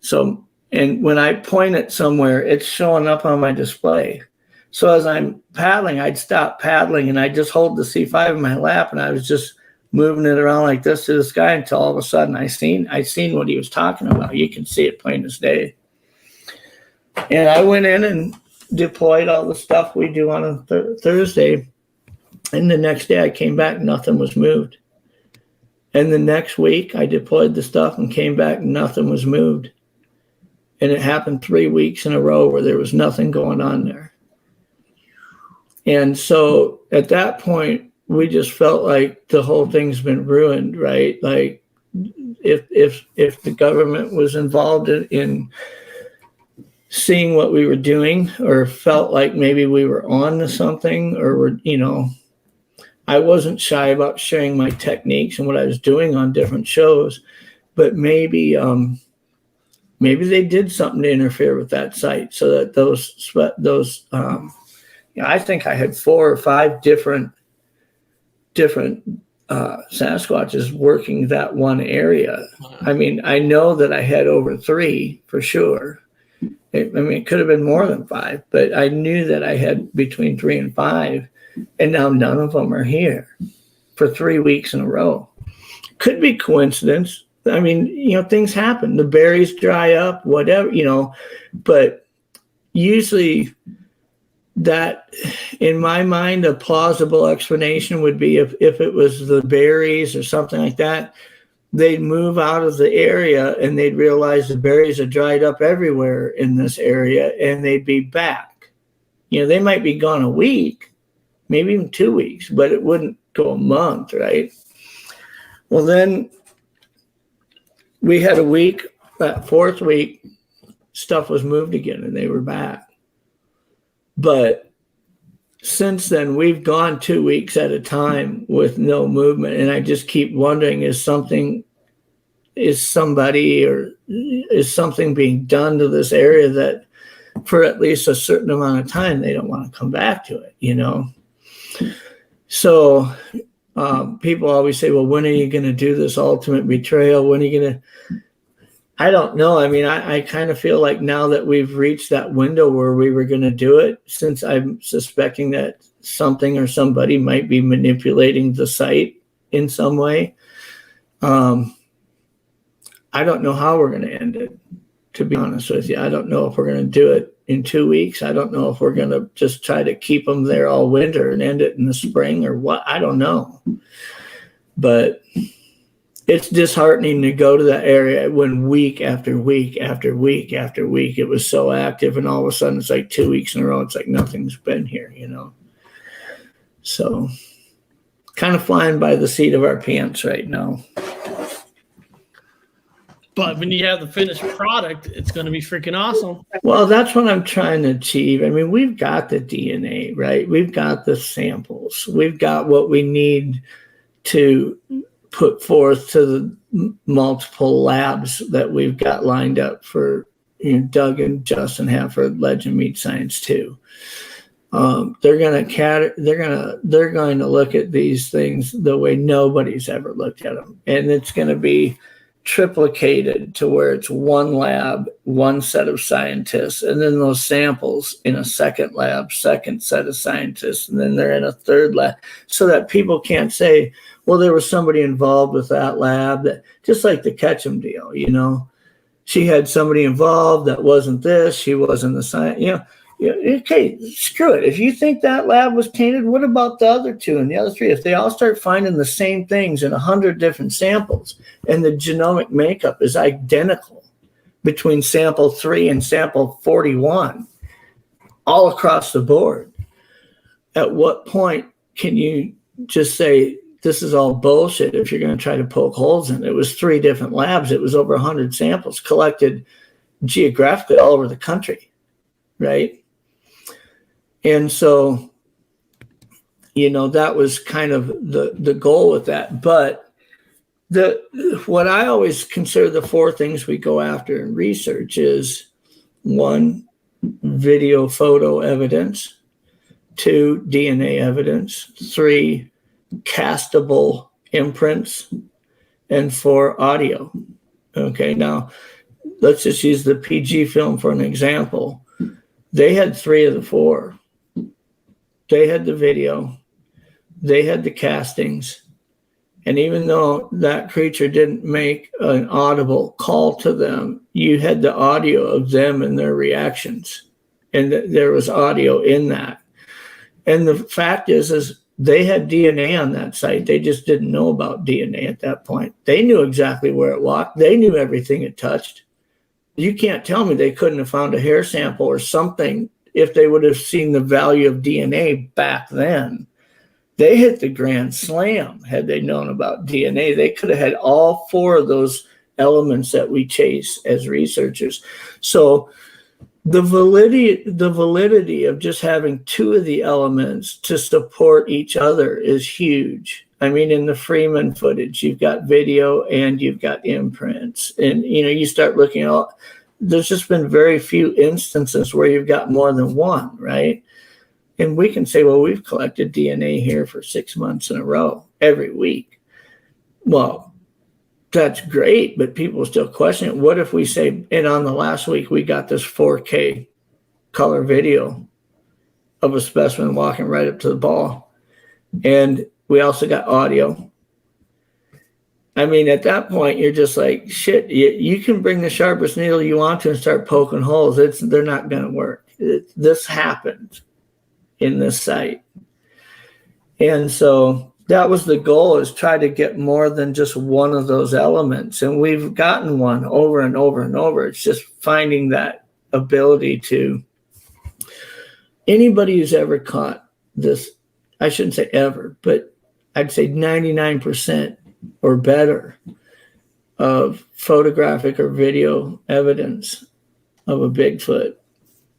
So, and when I point it somewhere, it's showing up on my display. So as I'm paddling, I'd stop paddling and I'd just hold the C5 in my lap and I was just moving it around like this to the sky until all of a sudden I seen what he was talking about. You can see it plain as day. And I went in and deployed all the stuff we do on a Thursday. And the next day I came back, nothing was moved. And the next week I deployed the stuff and came back, nothing was moved. And it happened 3 weeks in a row where there was nothing going on there. And so at that point, we just felt like the whole thing's been ruined, right? Like if the government was involved in seeing what we were doing or felt like maybe we were on to something or were, I wasn't shy about sharing my techniques and what I was doing on different shows, but maybe they did something to interfere with that site so that those I think I had 4 or 5 different Sasquatches working that one area. I mean, I know that I had over 3 for sure. It could have been more than 5, but I knew that I had between 3 and 5, and now none of them are here for 3 weeks in a row. Could be coincidence. I mean, things happen. The berries dry up, whatever, but usually that, in my mind, a plausible explanation would be if it was the berries or something like that, they'd move out of the area and they'd realize the berries are dried up everywhere in this area and they'd be back. They might be gone a week, maybe even 2 weeks, but it wouldn't go a month, right? Well, then we had a week, that 4th week, stuff was moved again and they were back. But since then, we've gone 2 weeks at a time with no movement. And I just keep wondering, is something being done to this area that for at least a certain amount of time, they don't want to come back to it, So people always say, well, when are you going to do this ultimate betrayal? When are you going to? I don't know. I mean, I kind of feel like now that we've reached that window where we were going to do it, since I'm suspecting that something or somebody might be manipulating the site in some way. I don't know how we're going to end it, to be honest with you. I don't know if we're going to do it in 2 weeks. I don't know if we're going to just try to keep them there all winter and end it in the spring or what. I don't know. But it's disheartening to go to that area when week after week after week after week it was so active, and all of a sudden it's like 2 weeks in a row. It's like nothing's been here, So kind of flying by the seat of our pants right now. But when you have the finished product, it's going to be freaking awesome. Well, that's what I'm trying to achieve. I mean, we've got the DNA, right? We've got the samples. We've got what we need to put forth to the multiple labs that we've got lined up for Doug and Justin have for Legend Meet Science 2. They're going to look at these things the way nobody's ever looked at them, and it's going to be triplicated to where it's one lab, one set of scientists, and then those samples in a second lab, second set of scientists, and then they're in a third lab, so that people can't say, well, there was somebody involved with that lab, that just like the Ketchum deal, she had somebody involved that wasn't this, she wasn't the science, okay, screw it. If you think that lab was tainted, what about the other 2 and the other 3? If they all start finding the same things in 100 different samples and the genomic makeup is identical between sample 3 and sample 41 all across the board, at what point can you just say this is all bullshit if you're going to try to poke holes in it. It was 3 different labs. It was over 100 samples collected geographically all over the country, right? And so, that was kind of the goal with that. But what I always consider the 4 things we go after in research is 1, video photo evidence, 2, DNA evidence, 3, castable imprints, and 4, audio. Okay, now let's just use the PG film for an example. They had 3 of the 4. They had the video, they had the castings, and even though that creature didn't make an audible call to them, you had the audio of them and their reactions, and there was audio in that. And the fact is they had DNA on that site. They just didn't know about DNA at that point. They knew exactly where it walked. They knew everything it touched. You can't tell me they couldn't have found a hair sample or something if they would have seen the value of DNA back then. They hit the grand slam had they known about DNA. They could have had all 4 of those elements that we chase as researchers. So the validity of just having 2 of the elements to support each other is huge. I mean, in the Freeman footage, you've got video and you've got imprints. And, you start looking at there's just been very few instances where you've got more than 1, right? And we can say, well, we've collected DNA here for 6 months in a row, every week. Well, that's great, but people still question it. What if we say, and on the last week, we got this 4K color video of a specimen walking right up to the ball. And we also got audio. I mean, at that point, you're just like, shit, you can bring the sharpest needle you want to and start poking holes. They're not going to work. This happened in this site. And so that was the goal, is try to get more than just one of those elements. And we've gotten one over and over and over. It's just finding that ability to, anybody who's ever caught this, I shouldn't say ever, but I'd say 99% or better of photographic or video evidence of a Bigfoot,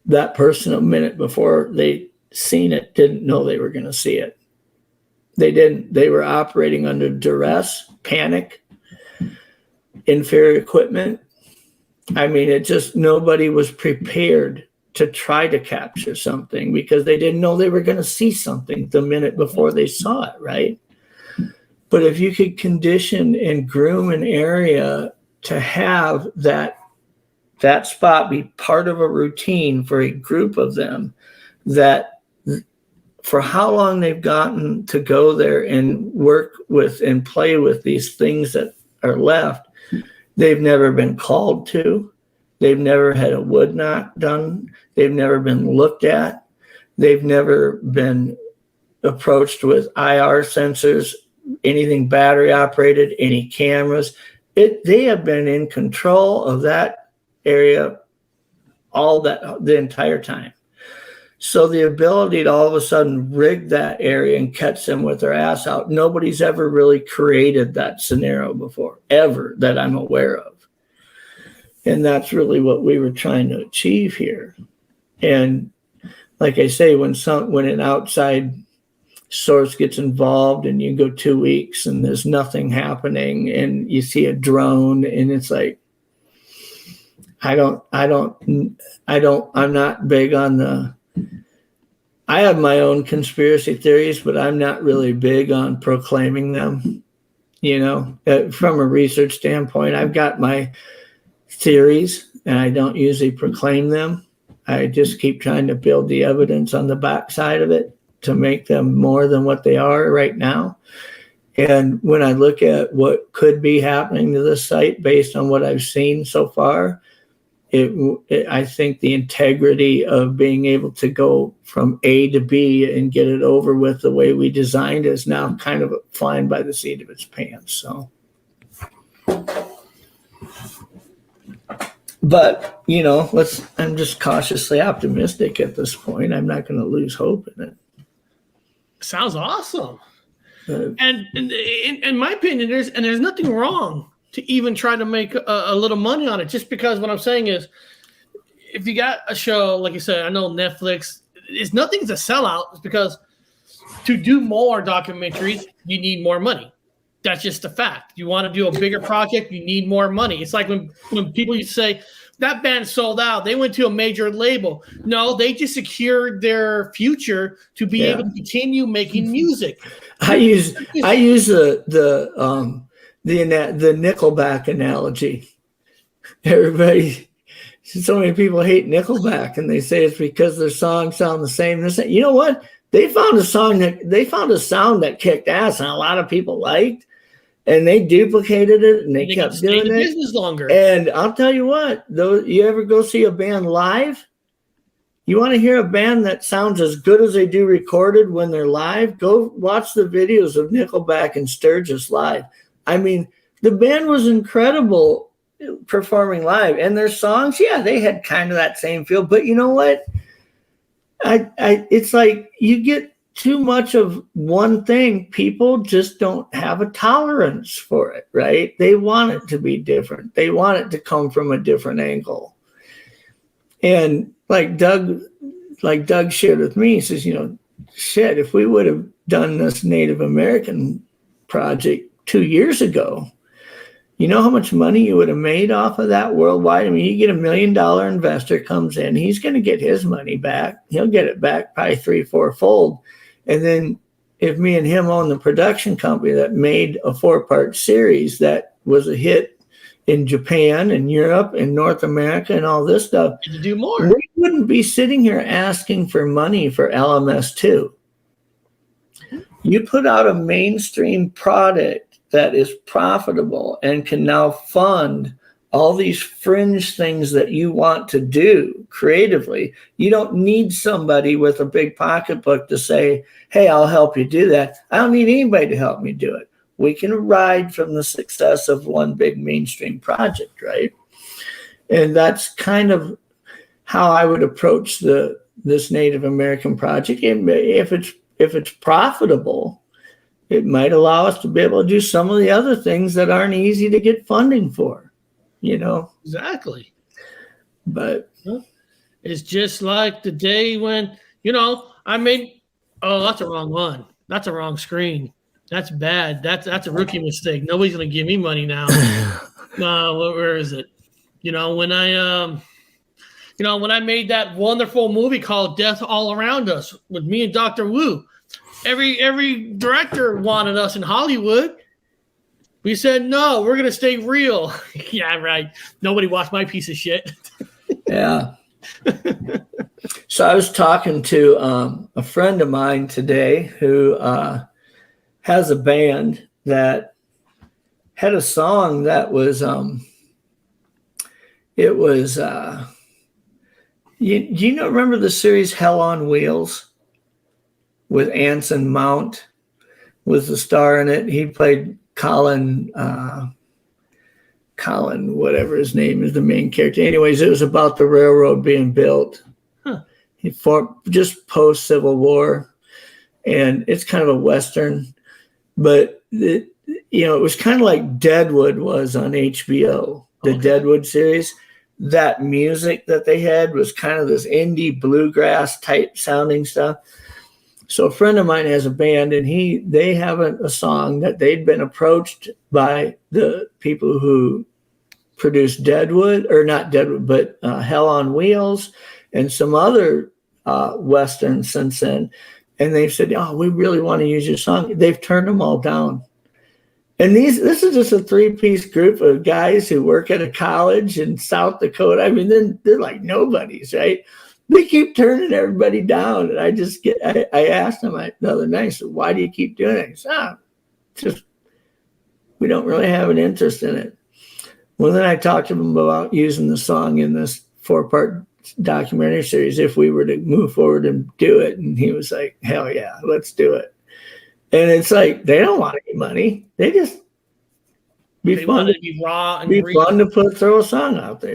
that person a minute before they seen it didn't know they were going to see it. They didn't. They were operating under duress, panic, inferior equipment. I mean, nobody was prepared to try to capture something because they didn't know they were going to see something the minute before they saw it, right? But if you could condition and groom an area to have that spot be part of a routine for a group of them, that for how long they've gotten to go there and work with and play with these things that are left, they've never been called to. They've never had a wood knock done. They've never been looked at. They've never been approached with IR sensors, anything battery operated, any cameras. They have been in control of that area the entire time. So the ability to all of a sudden rig that area and catch them with their ass out, nobody's ever really created that scenario before, ever, that I'm aware of. And that's really what we were trying to achieve here. And like I say, when an outside source gets involved and you go 2 weeks and there's nothing happening and you see a drone and it's like, I'm not big on I have my own conspiracy theories, but I'm not really big on proclaiming them. From a research standpoint, I've got my theories and I don't usually proclaim them. I just keep trying to build the evidence on the backside of it to make them more than what they are right now. And when I look at what could be happening to this site based on what I've seen so far, I think the integrity of being able to go from A to B and get it over with the way we designed is now kind of flying by the seat of its pants. So, but I'm just cautiously optimistic at this point. I'm not going to lose hope in it. Sounds awesome. And in my opinion, there's nothing wrong to even try to make a little money on it. Just because what I'm saying is, if you got a show, like you said, I know Netflix, nothing's a sellout. It's because to do more documentaries, you need more money. That's just a fact. You want to do a bigger project, you need more money. It's like when people used to say, that band sold out, they went to a major label. No, they just secured their future to be able to continue making music. I use the Nickelback analogy. Everybody, so many people hate Nickelback, and they say it's because their songs sound the same. You know what? They found a sound that kicked ass, and a lot of people liked. And they duplicated it, and they kept doing it. Business longer. And I'll tell you what, though, you ever go see a band live? You want to hear a band that sounds as good as they do recorded when they're live? Go watch the videos of Nickelback and Sturgis live. I mean, the band was incredible performing live, and their songs, they had kind of that same feel. But you know what? It's like you get too much of one thing, people just don't have a tolerance for it, right? They want it to be different. They want it to come from a different angle. And like Doug shared with me, he says, shit, if we would have done this Native American project 2 years ago, you know how much money you would have made off of that worldwide? I mean, you get $1 million investor comes in, he's going to get his money back. He'll get it back probably 3-4-fold. And then if me and him own the production company that made a 4-part series that was a hit in Japan and Europe and North America and all this stuff, to do more, we wouldn't be sitting here asking for money for LMS2. You put out a mainstream product that is profitable and can now fund all these fringe things that you want to do creatively. You don't need somebody with a big pocketbook to say, hey, I'll help you do that. I don't need anybody to help me do it. We can ride from the success of one big mainstream project, right? And that's kind of how I would approach this Native American project. And if it's profitable, it might allow us to be able to do some of the other things that aren't easy to get funding for. Exactly. But it's just like the day when I made that's a wrong one, that's a wrong screen, that's bad, that's a rookie mistake, nobody's gonna give me money now. Where is it? When I made that wonderful movie called Death All Around Us with me and Dr. Wu, every director wanted us in Hollywood. We said, no, we're going to stay real. Yeah, right. Nobody watched my piece of shit. Yeah. So I was talking to a friend of mine today who has a band that had a song that was, remember the series Hell on Wheels with Anson Mount was the star in it? He played Colin, whatever his name is, the main character. Anyways, it was about the railroad being built. He formed just post Civil War, and it's kind of a Western, but it was kind of like Deadwood was on HBO, the Deadwood series. That music that they had was kind of this indie bluegrass type sounding stuff. So a friend of mine has a band, and they have a song that they'd been approached by the people who produced Deadwood, or not Deadwood, but Hell on Wheels and some other Westerns since then. And they've said, oh, we really want to use your song. They've turned them all down. And this is just a 3-piece group of guys who work at a college in South Dakota. I mean, they're like nobodies, right? They keep turning everybody down. And I asked them the other night, so why do you keep doing it? He said, just, we don't really have an interest in it. Well, then I talked to him about using the song in this 4-part documentary series if we were to move forward and do it. And he was like, hell yeah, let's do it. And it's like, they don't want any money. They just they want it to be raw and be real. fun to throw a song out there,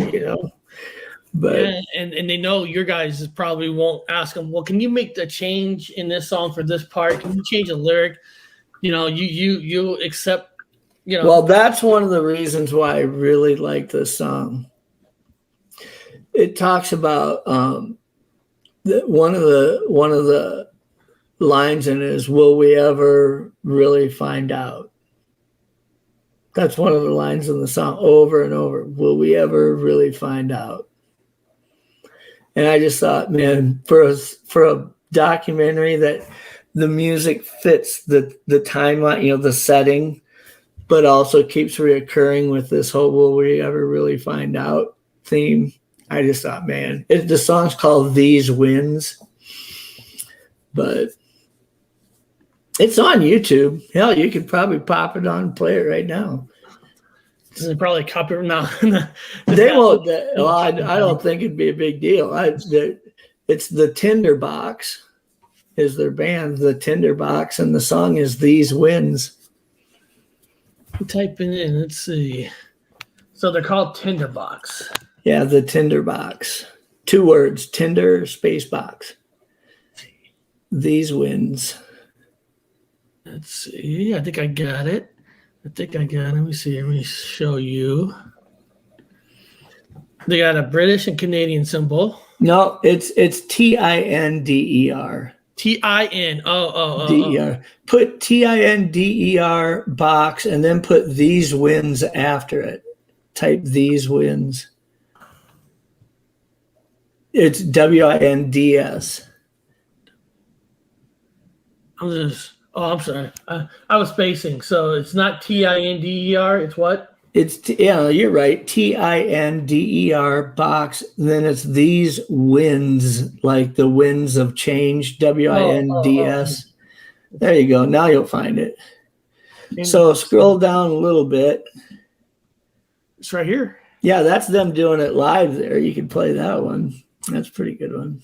But and they know your guys probably won't ask them, well, can you make the change in this song for this part? Can you change a lyric? you accept. Well, that's one of the reasons why I really like this song. It talks about one of the lines in it is, "Will we ever really find out?" That's one of the lines in the song over and over. Will we ever really find out? And I just thought, man, for a documentary that the music fits the timeline, the setting, but also keeps reoccurring with this whole "will we ever really find out" theme. I just thought, man, the song's called "These Winds," but it's on YouTube. Hell, you could probably pop it on and play it right now. This is probably copyright. No, they won't. Well, I don't think it'd be a big deal. It's the Tinderbox is their band, the Tinderbox, and the song is "These Winds." Type it in. Let's see. So they're called Tinderbox. Yeah, the Tinderbox. 2 words: Tinder space box. These Winds. Let's see. I think I got it. Let me see. Let me show you. They got a British and Canadian symbol. No, it's TINDER. TIN. DER. Put TINDER box and then put "These Winds" after it. Type "These Winds." It's WINDS. I'm sorry. I was spacing. So it's not TINDER. It's what? You're right. TINDER box. Then it's "These Winds," like the winds of change. WINDS. There you go. Now you'll find it. So scroll down a little bit. It's right here. Yeah, that's them doing it live there. You can play that one. That's a pretty good one.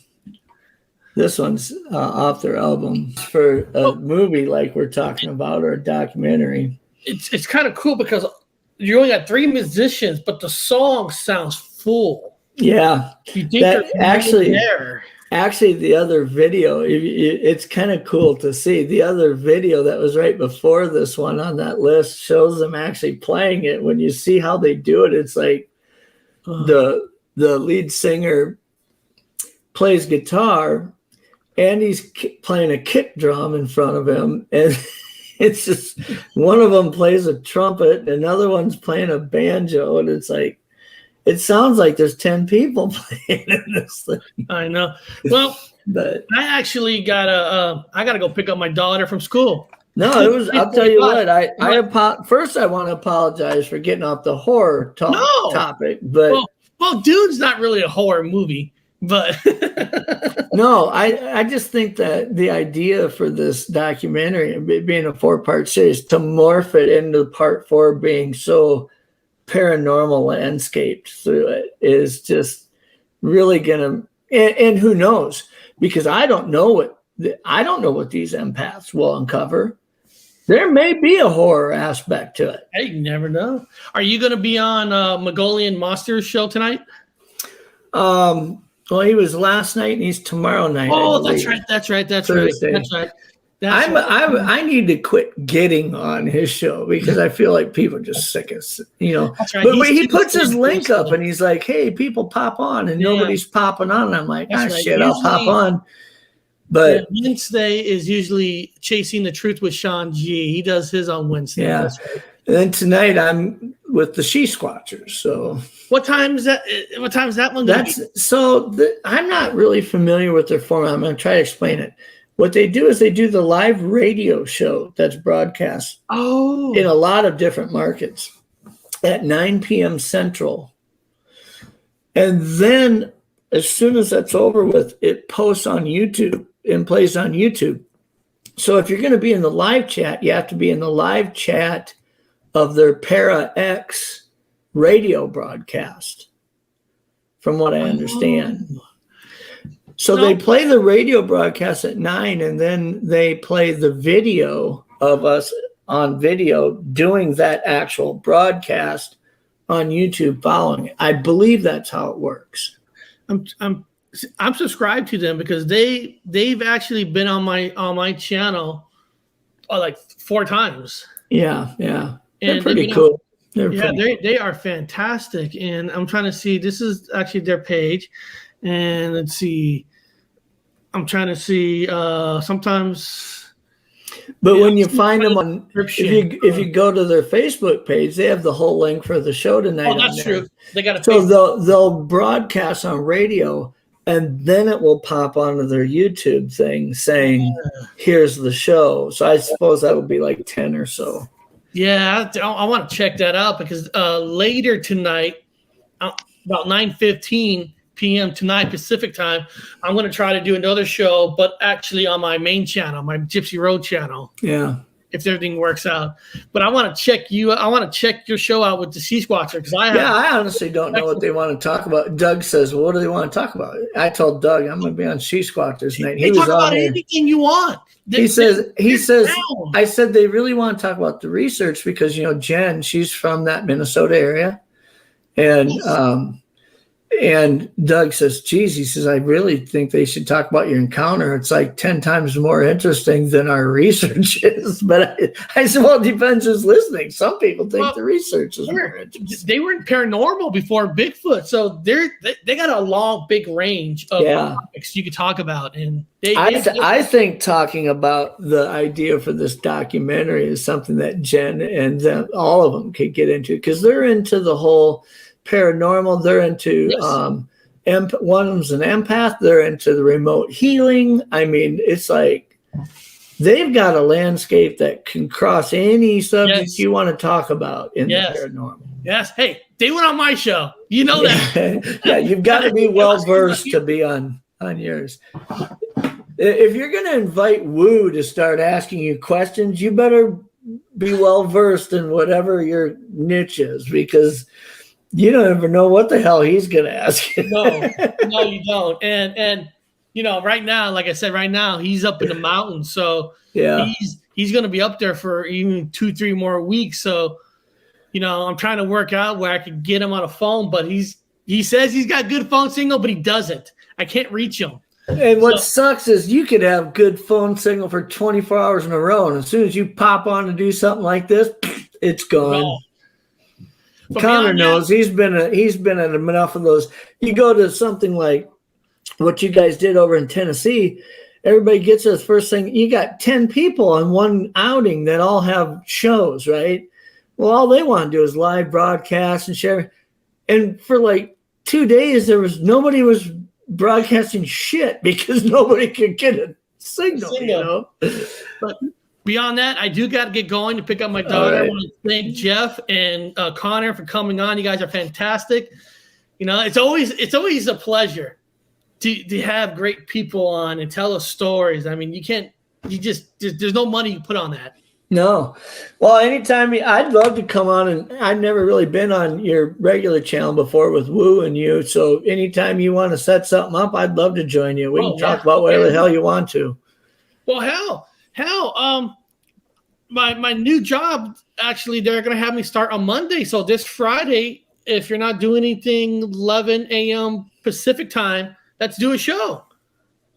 This one's off their album. For a movie like we're talking about, or a documentary. It's kind of cool because you only got 3 musicians, but the song sounds full. Yeah. You think that actually there. Actually, the other video, it's kind of cool to see. The other video that was right before this one on that list shows them actually playing it. When you see how they do it, it's like the lead singer plays guitar and he's playing a kick drum in front of him. And it's just one of them plays a trumpet, another one's playing a banjo. And it's like, it sounds like there's 10 people playing in this thing. I know. Well, but I actually I gotta go pick up my daughter from school. No, it was. I'll tell you what. First, I want to apologize for getting off the horror topic. But well, Dune's not really a horror movie, but no, I just think that the idea for this documentary, it being a 4-part series, to morph it into part 4 being so paranormal landscaped through it is just really gonna. And who knows? Because I don't know what these empaths will uncover. There may be a horror aspect to it. Hey, you never know. Are you going to be on Mongolian Monsters show tonight? Well, he was last night and he's tomorrow night. Oh, that's right. Thursday. That's right. I need to quit getting on his show because I feel like people are just sick as That's right. But he puts his link up and he's like, "Hey, people, pop on," and nobody's popping on. And I'm like, shit, I'll pop on. But Wednesday is usually Chasing the Truth with Sean G. He does his on Wednesday. Yeah. That's right. And then tonight I'm with the She Squatchers. So what time is that? What time is that one? I'm not really familiar with their format. I'm going to try to explain it. What they do is they do the live radio show that's broadcast in a lot of different markets at 9 p.m. Central. And then as soon as that's over with, it posts on YouTube and plays on YouTube. So if you're going to be in the live chat, you have to be in the live chat of their Para X radio broadcast, from what I understand. So they play the radio broadcast at 9, and then they play the video of us on video doing that actual broadcast on YouTube following it. I believe that's how it works. I'm subscribed to them because they've actually been on my channel like 4 times. Yeah. They're And pretty cool. They are fantastic. And I'm trying to see. This is actually their page, and let's see. I'm trying to see. Sometimes. But when you find them on, if you go to their Facebook page, they have the whole link for the show tonight. Oh, that's true. They got a so they'll broadcast on radio, and then it will pop onto their YouTube thing saying, "Here's the show." So I suppose that would be like 10 or so. Yeah, I want to check that out because later tonight, about 9:15 p.m. tonight Pacific time, I'm going to try to do another show, but actually on my main channel, my Gypsy Road channel. Yeah. If everything works out. But I want to check your show out with the Sea Squatcher because I honestly don't know what they want to talk about. Doug says, well, what do they want to talk about? I told Doug I'm going to be on Sea Squatchers tonight. He was talk about anything you want. He says, I said they really want to talk about the research because, Jen, she's from that Minnesota area. And, yes. And Doug says, geez, he says, I really think they should talk about your encounter. It's like 10 times more interesting than our research is. But I said, well, it depends who's listening. Some people think the research is more interesting. They were in paranormal before Bigfoot. So they got a long, big range of topics you could talk about. And I think talking about the idea for this documentary is something that Jen and all of them could get into because they're into the whole paranormal. They're into one of them's an empath. They're into the remote healing. I mean, it's like they've got a landscape that can cross any subject you want to talk about in the paranormal. Yes. Hey, they went on my show. You know that. Yeah, you've got to be well versed to be on yours. If you're going to invite Woo to start asking you questions, you better be well versed in whatever your niche is because you don't ever know what the hell he's going to ask you. No, you don't. And right now, like I said, he's up in the mountains. So he's going to be up there for even 2-3 more weeks. So, I'm trying to work out where I could get him on a phone, but he says he's got good phone signal, but he doesn't. I can't reach him. And what sucks is you could have good phone signal for 24 hours in a row. And as soon as you pop on to do something like this, it's gone. No. Connor knows he's been at enough of those. You go to something like what you guys did over in Tennessee. Everybody gets this first thing. You got 10 people on one outing that all have shows, right? Well, all they want to do is live broadcast and share. And for like 2 days, nobody was broadcasting shit because nobody could get a signal. But beyond that, I do got to get going to pick up my daughter. Right. I want to thank Jeff and Connor for coming on. You guys are fantastic. It's always a pleasure to have great people on and tell us stories. I mean, there's no money you put on that. No. Well, anytime I'd love to come on, and I've never really been on your regular channel before with Woo and you. So anytime you want to set something up, I'd love to join you. We can talk about whatever the hell you want to. Well, hell, my new job, actually, they're going to have me start on Monday. So this Friday, if you're not doing anything 11 a.m. Pacific time, let's do a show.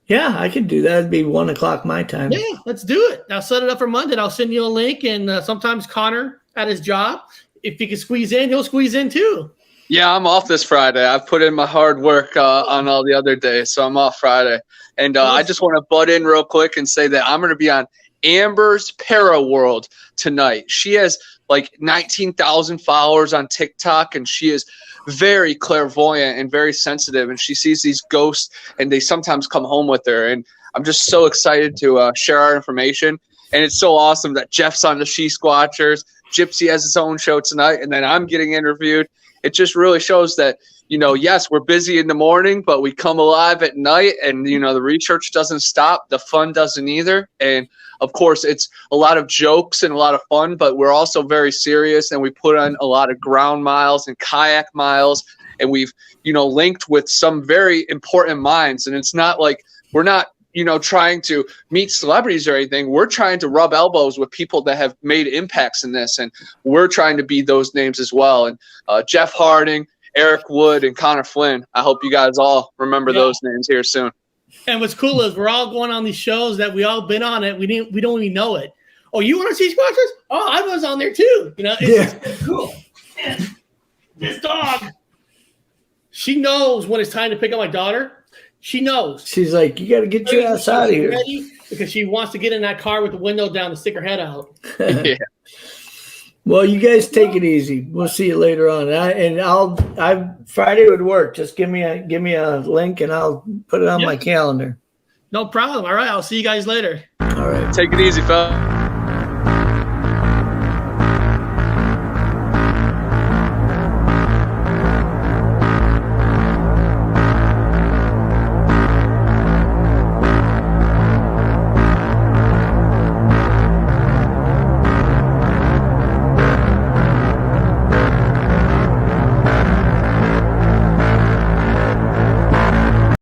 Yeah, I could do that. It'd be 1 o'clock my time. Yeah, let's do it. I'll set it up for Monday. I'll send you a link. And sometimes Connor at his job, if he can squeeze in, he'll squeeze in too. Yeah, I'm off this Friday. I've put in my hard work on all the other days, so I'm off Friday. And I just want to butt in real quick and say that I'm going to be on Amber's Para World tonight. She has like 19,000 followers on TikTok, and she is very clairvoyant and very sensitive, and she sees these ghosts, and they sometimes come home with her. And I'm just so excited to share our information. And it's so awesome that Jeff's on the She Squatchers, Gypsy has his own show tonight, and then I'm getting interviewed. It just really shows that, yes, we're busy in the morning, but we come alive at night, and, the research doesn't stop. The fun doesn't either. And of course, it's a lot of jokes and a lot of fun, but we're also very serious, and we put on a lot of ground miles and kayak miles, and we've, linked with some very important minds. And it's not like we're not, trying to meet celebrities or anything. We're trying to rub elbows with people that have made impacts in this, and we're trying to be those names as well. And Jeff Harding, Eric Wood, and Connor Flynn, I hope you guys all remember those names here soon. And what's cool is we're all going on these shows that we all been on it. We don't even know it. Oh, you want to see Squatchers? Oh, I was on there too. You know, it's just cool. And this dog, she knows when it's time to pick up my daughter. She knows. She's like, you got to get your ass out of here. Ready because she wants to get in that car with the window down to stick her head out. Yeah. Well, you guys take it easy. We'll see you later on. Friday would work. Just give me a link and I'll put it on my calendar. No problem. All right. I'll see you guys later. All right. Take it easy, fella.